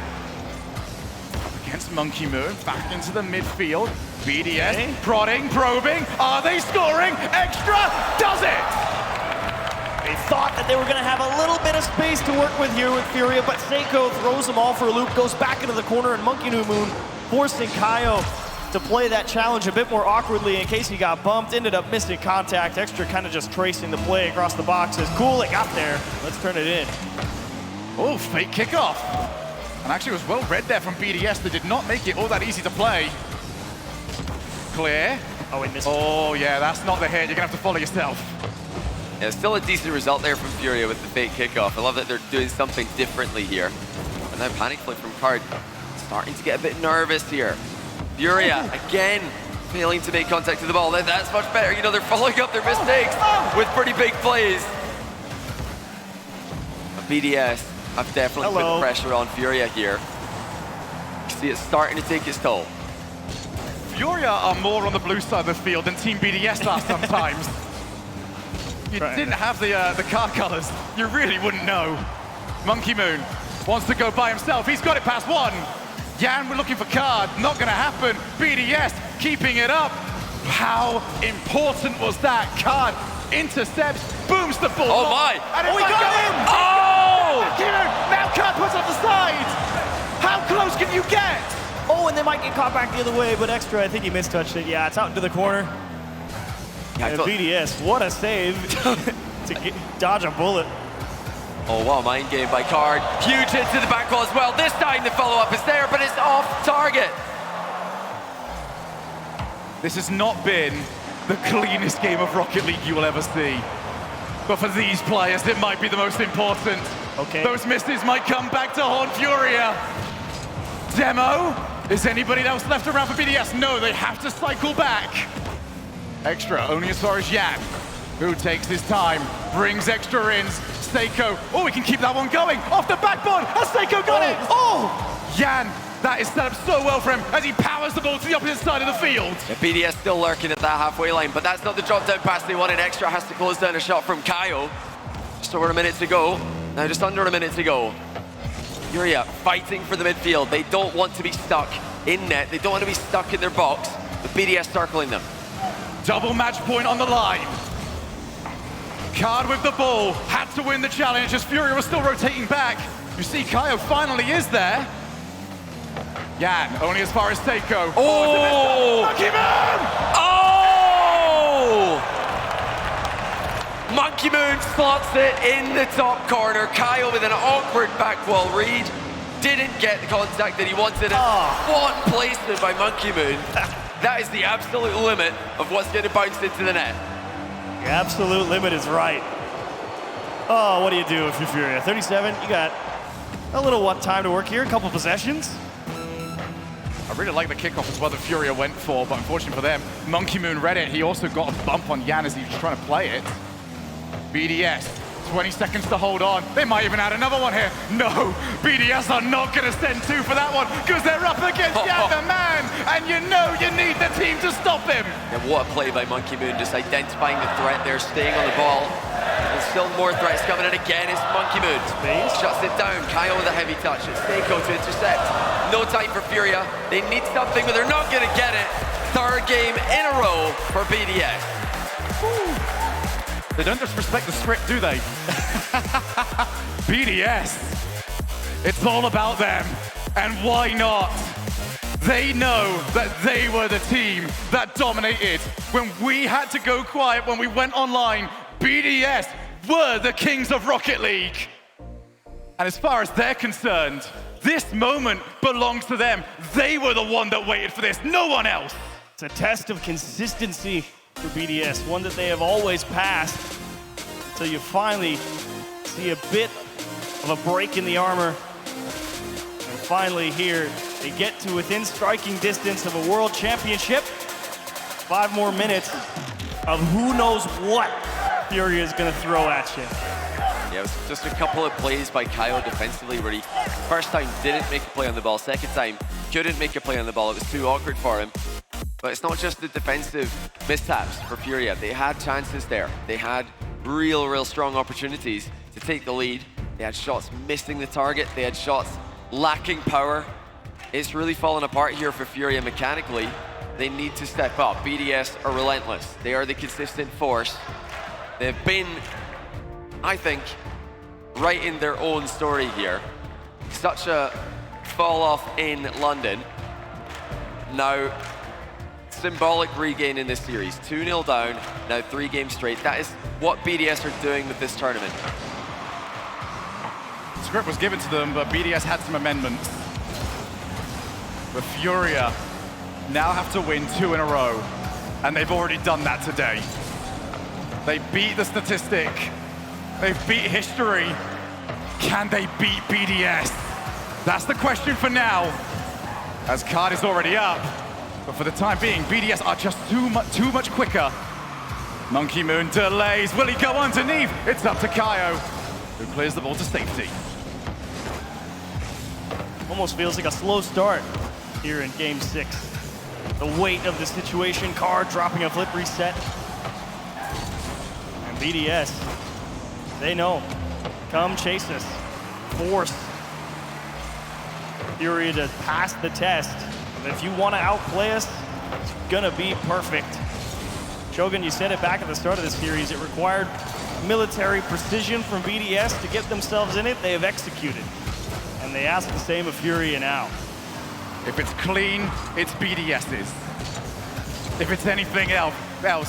against Monkey Moon, back into the midfield. BDS, prodding, probing. Are they scoring? Extra does it! They thought that they were going to have a little bit of space to work with here with Furia, but Seiko throws them all for a loop, goes back into the corner, and Monkey Moon forcing Kaio to play that challenge a bit more awkwardly in case he got bumped, ended up missing contact. Extra kind of just tracing the play across the boxes. Cool, it got there. Let's turn it in. Oh, fake kickoff. And actually it was well read there from BDS. They did not make it all that easy to play. Clear. Oh, he missed. Oh, yeah, that's not the hit. You're going to have to follow yourself. Yeah, still a decent result there from Furia with the fake kickoff. I love that they're doing something differently here. And now panic play from Card. Starting to get a bit nervous here. Furia, again, failing to make contact with the ball. That's much better. You know, they're following up their mistakes with pretty big plays. But BDS have definitely put the pressure on Furia here. You see it starting to take its toll. Furia are more on the blue side of the field than Team BDS are sometimes. You didn't have the card colors, you really wouldn't know. Monkey Moon wants to go by himself. He's got it past one. Yan, we're looking for card. Not going to happen. BDS keeping it up. How important was that? Card intercepts, booms the ball. Oh my! And we got him! Oh! Now card puts on the side. How close can you get? Oh, and they might get caught back the other way, but Extra, I think he mistouched it. Yeah, it's out into the corner. Yeah, And BDS, what a save to dodge a bullet. Oh, wow, mind game by Card. Huge hit to the back wall as well. This time the follow-up is there, but it's off target. This has not been the cleanest game of Rocket League you will ever see. But for these players, it might be the most important. Okay. Those misses might come back to haunt Furia. Demo? Is anybody else left around for BDS? No, they have to cycle back. Extra, only as far as Yan, who takes his time, brings Extra in. Seiko, oh, we can keep that one going. Off the backboard, and Seiko got it. Oh, Yan, that is set up so well for him as he powers the ball to the opposite side of the field. Yeah, BDS still lurking at that halfway line, but that's not the drop down pass they wanted. Extra has to close down a shot from Kaio. Just over a minute to go. Now just under a minute to go. Furia fighting for the midfield. They don't want to be stuck in net. They don't want to be stuck in their box. The BDS circling them. Double match point on the line. Card with the ball, had to win the challenge as Furia was still rotating back. You see Kaio finally is there. Yan, only as far as Seiko. Oh! Monkey Moon! Oh! Monkey Moon slots it in the top corner. Kaio with an awkward back wall read. Didn't get the contact that he wanted. What placement by Monkey Moon. That is the absolute limit of what's going to bounce into the net. The absolute limit is right. Oh, what do you do if you're Furia? 37, you got a little time to work here, a couple possessions. I really like the kickoff as well that Furia went for, but unfortunately for them, Monkey Moon read it. He also got a bump on Yan as he was trying to play it. BDS, 20 seconds to hold on. They might even add another one here. No, BDS are not going to send two for that one because they're up against Yan the man, and you know you need the team to stop him. Yeah, what a play by Monkey Moon, just identifying the threat there, staying on the ball. There's still more threats coming in again. It's Monkey Moon. Shuts it down. Kaio with a heavy touch. It's Seiko to intercept. No time for Furia. They need something, but they're not going to get it. Third game in a row for BDS. Woo. They don't just respect the script, do they? BDS. It's all about them. And why not? They know that they were the team that dominated. When we had to go quiet, when we went online, BDS were the kings of Rocket League. And as far as they're concerned, this moment belongs to them. They were the one that waited for this, no one else. It's a test of consistency for BDS, one that they have always passed, until you finally see a bit of a break in the armor. And finally here, they get to within striking distance of a World Championship. 5 more minutes. of who knows what Furia is going to throw at you. Yeah, it was just a couple of plays by Kyle defensively where he, first time, didn't make a play on the ball. Second time, couldn't make a play on the ball. It was too awkward for him. But it's not just the defensive mishaps for Furia. They had chances there. They had real strong opportunities to take the lead. They had shots missing the target. They had shots lacking power. It's really fallen apart here for Furia mechanically. They need to step up. BDS are relentless. They are the consistent force. They've been, I think, right in their own story here. Such a fall off in London. Now, symbolic regain in this series. 2-0 down, now 3 games straight. That is what BDS are doing with this tournament. The script was given to them, but BDS had some amendments. But Furia now have to win 2 in a row, and they've already done that today. They beat the statistic. They've beat history. Can they beat BDS? That's the question for now, as card is already up. But for the time being, BDS are just too much quicker. Monkey Moon delays. Will he go underneath? It's up to Kaio, who clears the ball to safety. Almost feels like a slow start here in Game 6. The weight of the situation, card dropping a flip reset. And BDS, they know. Come chase us. Force Furia to pass the test. And if you want to outplay us, it's gonna be perfect. Shogun, you said it back at the start of the series, it required military precision from BDS to get themselves in it. They have executed. And they ask the same of Furia now. If it's clean, it's BDS's. If it's anything else,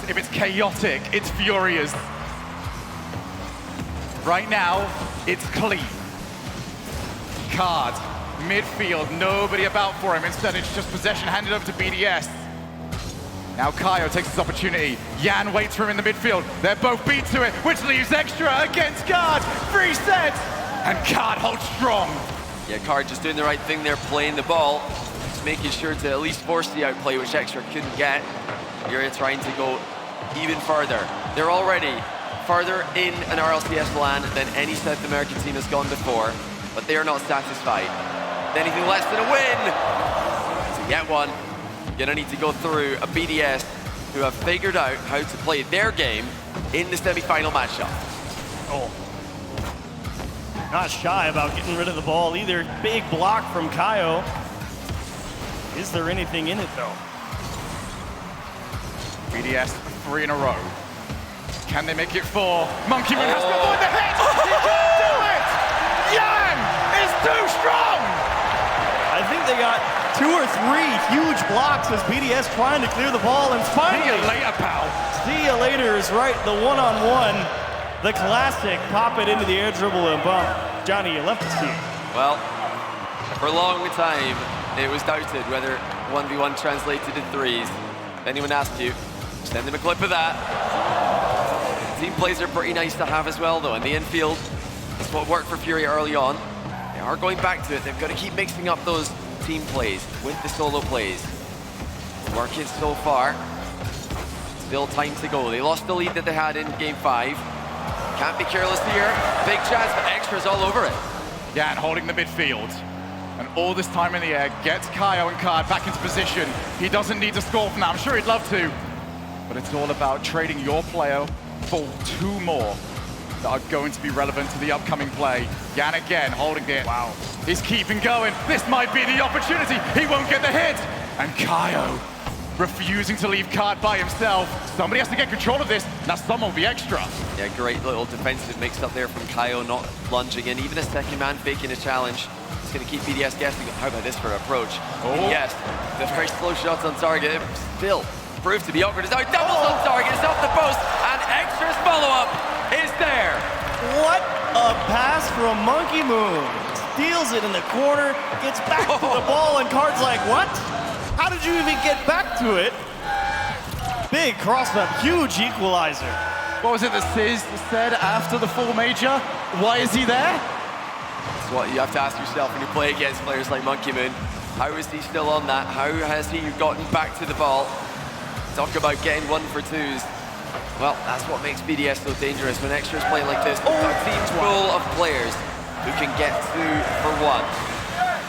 if it's chaotic, it's Furia's. Right now, it's clean. Card, midfield, nobody about for him. Instead, it's just possession handed over to BDS. Now Kaio takes his opportunity. Yan waits for him in the midfield. They're both beat to it, which leaves extra against Card. 3 sets, and Card holds strong. Yeah, Card just doing the right thing there, playing the ball, just making sure to at least force the outplay, which Extra couldn't get. Furia trying to go even further. They're already further in an RLCS LAN than any South American team has gone before, but they are not satisfied. Anything less than a win. To get one, you're gonna need to go through a BDS who have figured out how to play their game in the semi-final matchup. Oh. Not shy about getting rid of the ball either. Big block from Kaio. Is there anything in it though? BDS 3 in a row. Can they make it 4? Monkey Moon has to avoid the hit! He can't do it! Yan is too strong! I think they got 2 or 3 huge blocks as BDS trying to clear the ball, and finally... See you later, pal. See you later is right, the one-on-one. The classic, pop it into the air dribble and bump. Johnny, you left to see it. Well, for a long time, it was doubted whether 1v1 translated in 3s. If anyone asked you, send them a clip of that. Team plays are pretty nice to have as well, though. In the infield, that's what worked for Furia early on. They are going back to it. They've got to keep mixing up those team plays with the solo plays. Working so far. Still time to go. They lost the lead that they had in Game 5. Can't be careless here. Big chance, but Extra's all over it. Yan holding the midfield. And all this time in the air gets Kaio and Card back into position. He doesn't need to score from that. I'm sure he'd love to. But it's all about trading your player for 2 more that are going to be relevant to the upcoming play. Yan again holding it. Wow. He's keeping going. This might be the opportunity. He won't get the hit. And Kaio refusing to leave Card by himself. Somebody has to get control of this. Now someone will be Extra. Yeah, great little defensive mix up there from Kaio, not lunging in. Even a second man faking a challenge. It's going to keep BDS guessing. How about this for an approach? Oh. Yes, the very slow shots on target. Still proved to be awkward. It's now doubles on target. It's off the post. And Extra's follow-up is there. What a pass from Monkey Moon. Steals it in the corner, gets back to the ball, and Card's like, what? How did you even get back to it? Big cross-up, huge equalizer. What was it that Sizz said after the full major? Why is he there? That's what you have to ask yourself when you play against players like Monkey Moon. How is he still on that? How has he gotten back to the ball? Talk about getting 1 for 2s. Well, that's what makes BDS so dangerous. When Extra's playing like this, a team full of players who can get two for one.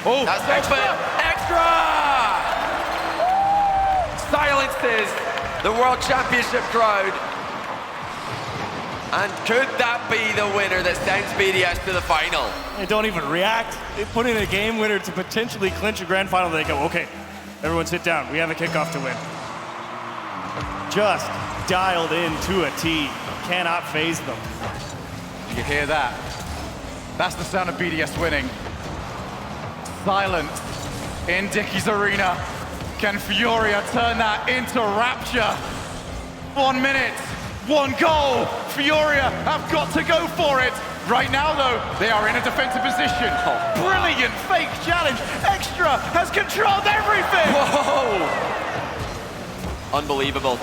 Oh, That's open. Extra! Silences the World Championship crowd. And could that be the winner that sends BDS to the final? They don't even react. They put in a game winner to potentially clinch a grand final. They go, okay, everyone sit down. We have a kickoff to win. Just dialed in to a T. Cannot phase them. You hear that? That's the sound of BDS winning. Silence in Dickies Arena. Can Furia turn that into rapture? 1 minute, 1 goal. Furia have got to go for it. Right now, though, they are in a defensive position. Brilliant fake challenge. Extra has controlled everything. Whoa! Unbelievable.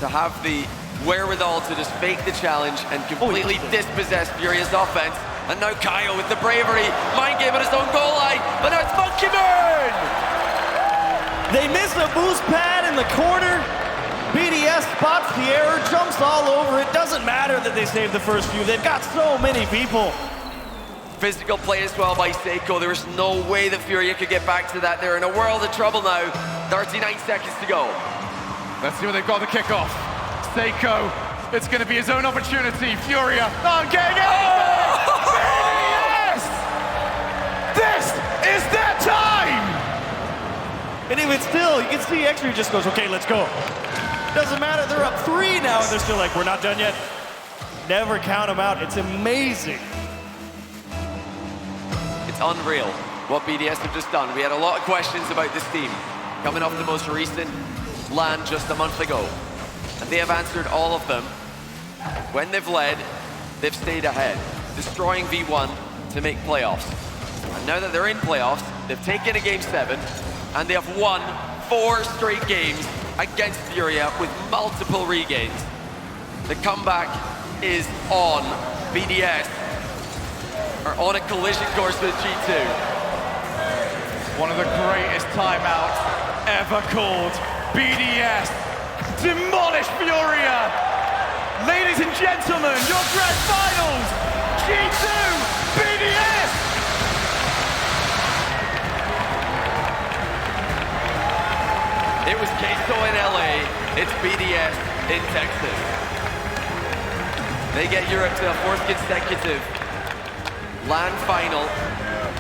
To have the wherewithal to just fake the challenge and completely dispossess Furia's offense. And now Kyle with the bravery, mind game at his own goal line, but now it's Monkey Moon! They miss a boost pad in the corner. BDS spots the error, jumps all over it. Doesn't matter that they saved the first few. They've got so many people. Physical play as well by Seiko. There was no way that Furia could get back to that. They're in a world of trouble now. 39 seconds to go. Let's see what they've got the kickoff. Seiko, it's going to be his own opportunity. Furia, not getting anything! BDS! This is their time! And even still, you can see Extra just goes, okay, let's go. Doesn't matter, they're up 3 now, and they're still like, we're not done yet. Never count them out, it's amazing. It's unreal what BDS have just done. We had a lot of questions about this team coming off the most recent LAN just a month ago. And they have answered all of them. When they've led, they've stayed ahead, destroying V1 to make playoffs. And now that they're in playoffs, they've taken a Game 7, and they have won 4 straight games against Furia with multiple regains. The comeback is on. BDS are on a collision course with G2. One of the greatest timeouts ever called. BDS demolish Furia. Ladies and gentlemen, your grand finals, G2, BDS. It was Queso in LA, it's BDS in Texas. They get Europe to a 4th consecutive LAN final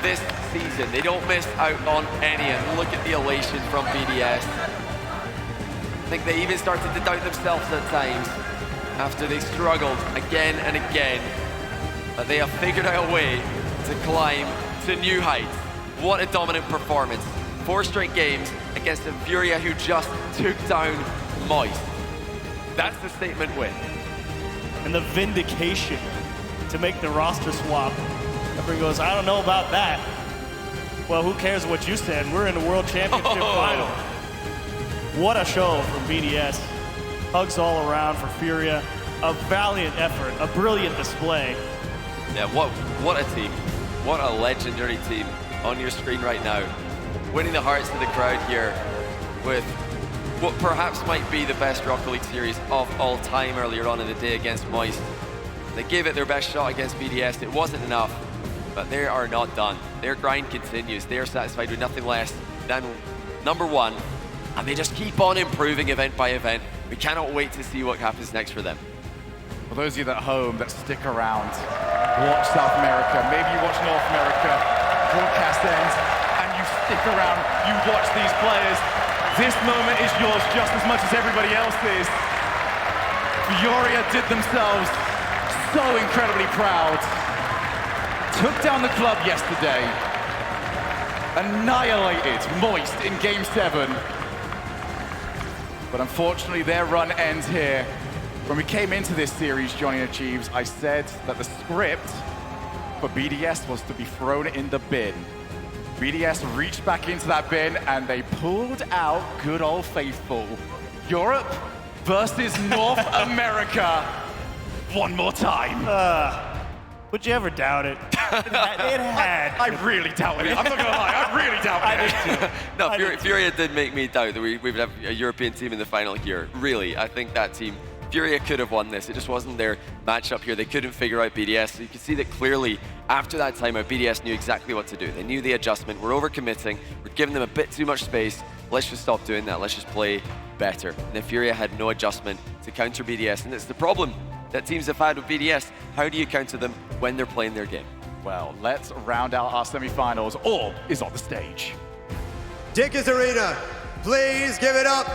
this season. They don't miss out on any, and look at the elation from BDS. I think they even started to doubt themselves at times after they struggled again and again. But they have figured out a way to climb to new heights. What a dominant performance. 4 straight games against a Furia who just took down Moist. That's the statement win. And the vindication to make the roster swap. Everyone goes, I don't know about that. Well, who cares what you said? We're in the World Championship final. What a show from BDS. Hugs all around for Furia. A valiant effort, a brilliant display. Yeah, what a team. What a legendary team on your screen right now. Winning the hearts of the crowd here with what perhaps might be the best Rocket League series of all time earlier on in the day against Moist. They gave it their best shot against BDS. It wasn't enough, but they are not done. Their grind continues. They are satisfied with nothing less than #1, and they just keep on improving event by event. We cannot wait to see what happens next for them. For those of you at home that stick around, watch South America, maybe you watch North America, broadcast ends, and you stick around, you watch these players. This moment is yours just as much as everybody else's. Furia did themselves so incredibly proud. Took down the club yesterday. Annihilated Moist in Game 7. But unfortunately, their run ends here. When we came into this series, Johnny and Jeeves, I said that the script for BDS was to be thrown in the bin. BDS reached back into that bin and they pulled out good old faithful. Europe versus North America. One more time. Would you ever doubt it? It had. I really doubted it. I'm not gonna lie, I really doubted it. No, Furia did make me doubt that we would have a European team in the final here. Really, I think that team Furia could have won this. It just wasn't their matchup here. They couldn't figure out BDS. So you can see that clearly after that timeout, BDS knew exactly what to do. They knew the adjustment. We're overcommitting. We're giving them a bit too much space. Let's just stop doing that. Let's just play better. And then Furia had no adjustment to counter BDS. And it's the problem that teams have had with BDS. How do you counter them when they're playing their game? Well, let's round out our semi-finals. All is on the stage. Dickies Arena, please give it up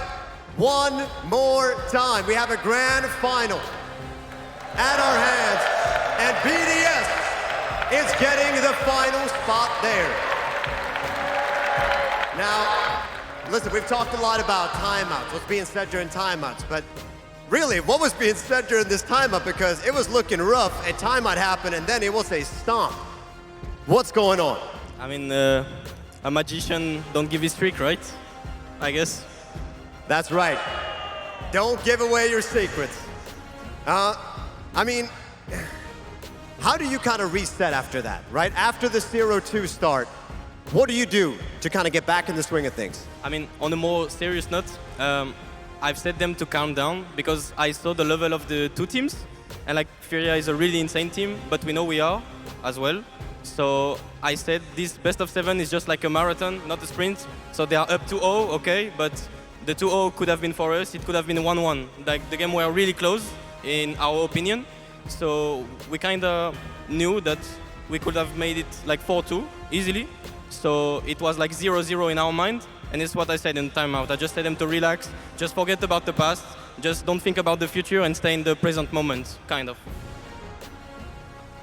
one more time. We have a grand final at our hands, and BDS is getting the final spot there. Now, listen, we've talked a lot about timeouts, what's being said during timeouts, but really, what was being said during this timeout, because it was looking rough, a timeout happened, and then it was a stomp. What's going on? I mean, a magician don't give his trick, right? I guess. That's right. Don't give away your secrets. I mean, how do you kind of reset after that, right? After the 0-2 start, what do you do to kind of get back in the swing of things? I mean, on a more serious note, I've set them to calm down because I saw the level of the two teams. And like, Furia is a really insane team, but we know we are as well. So I said this best of 7 is just like a marathon, not a sprint. So they are up 2-0, okay, but the 2-0 could have been for us. It could have been 1-1. Like, the game were really close, in our opinion. So we kind of knew that we could have made it like 4-2 easily. So it was like 0-0 in our mind. And it's what I said in timeout. I just said them to relax, just forget about the past, just don't think about the future and stay in the present moment, kind of.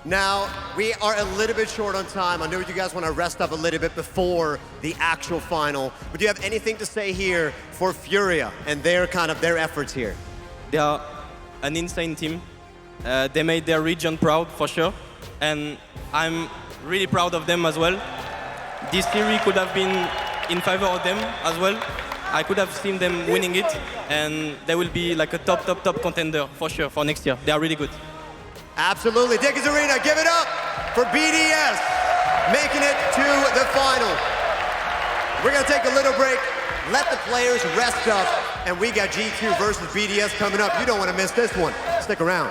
Now, we are a little bit short on time. I know you guys want to rest up a little bit before the actual final. But do you have anything to say here for Furia and their efforts here? They are an insane team. They made their region proud, for sure. And I'm really proud of them as well. This series could have been in favor of them as well. I could have seen them winning it. And they will be like a top contender, for sure, for next year. They are really good. Absolutely. Dickies Arena, give it up for BDS, making it to the final. We're going to take a little break, let the players rest up, and we got G2 versus BDS coming up. You don't want to miss this one. Stick around.